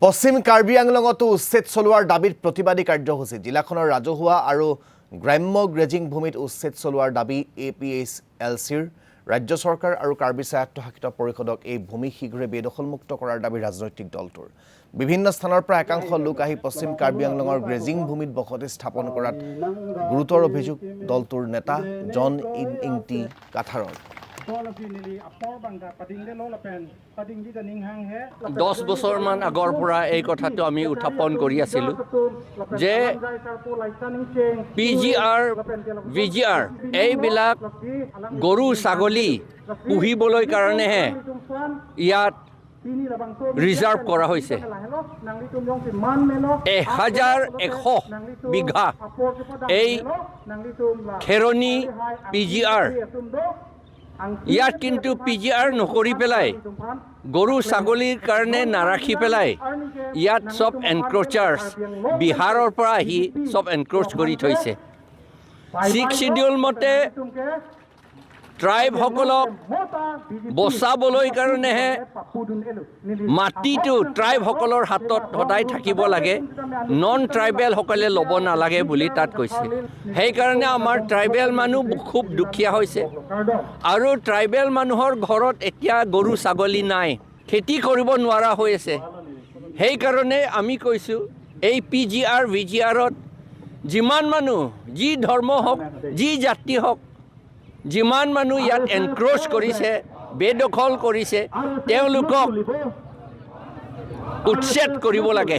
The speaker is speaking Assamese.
পশ্চিম কাৰ্বি আংলঙতো উচ্ছেদ চলোৱাৰ দাবীত প্ৰতিবাদী কাৰ্যসূচী জিলাখনৰ ৰাজহুৱা আৰু গ্ৰাম্য গ্ৰেজিং ভূমিত উচ্ছেদ চলোৱাৰ দাবী APHLCৰ ৰাজ্য চৰকাৰ আৰু কাৰ্বি স্বায়ত্তশাসিত পৰিষদক এই ভূমি শীঘ্ৰে বেদখলমুক্ত কৰাৰ দাবী ৰাজনৈতিক দলটোৰ বিভিন্ন স্থানৰ পৰা একাংশ লোক আহি পশ্চিম কাৰ্বি আংলঙৰ গ্ৰেজিং ভূমিত বসতি স্থাপন কৰাত গুৰুতৰ অভিযোগ দলটোৰ নেতা জন ইংটি কাথাৰৰ 10 বছৰমান আগৰ পৰা এই কথাটো আমি উত্থাপন কৰি আছিলোঁ যে PGR, VGR এইবিলাক গৰু ছাগলী পুহিবলৈ কাৰণেহে ইয়াত ৰিজাৰ্ভ কৰা হৈছে 1100 বিঘা এই খেৰণী PGR ইয়াত কিন্তু PGR নকৰি পেলাই গৰু ছাগলীৰ কাৰণে নাৰাখি পেলাই ইয়াত সব এনক্ৰোচাৰ্ছ বিহাৰৰ পৰা আহি সব এনক্ৰোচ কৰি থৈছে 6 শিডিউল মতে ট্ৰাইবসকলক বচাবলৈ কাৰণেহে মাটিটো ট্ৰাইবসকলৰ হাতত সদায় থাকিব লাগে নন ট্ৰাইবেলসকলে ল'ব নালাগে বুলি তাত কৈছে সেইকাৰণে আমাৰ ট্ৰাইবেল মানুহ খুব দুখীয়া হৈছে আৰু ট্ৰাইবেল মানুহৰ ঘৰত এতিয়া গৰু ছাগলী নাই খেতি কৰিব নোৱাৰা হৈ আছে সেইকাৰণে আমি কৈছোঁ এই PGR VGRত যিমান মানুহ যি ধৰ্ম হওক যি জাতি হওক যিমান মানুহ ইয়াত এনক্ৰোচ কৰিছে বেদখল কৰিছে তেওঁলোকক উচ্ছেদ কৰিব লাগে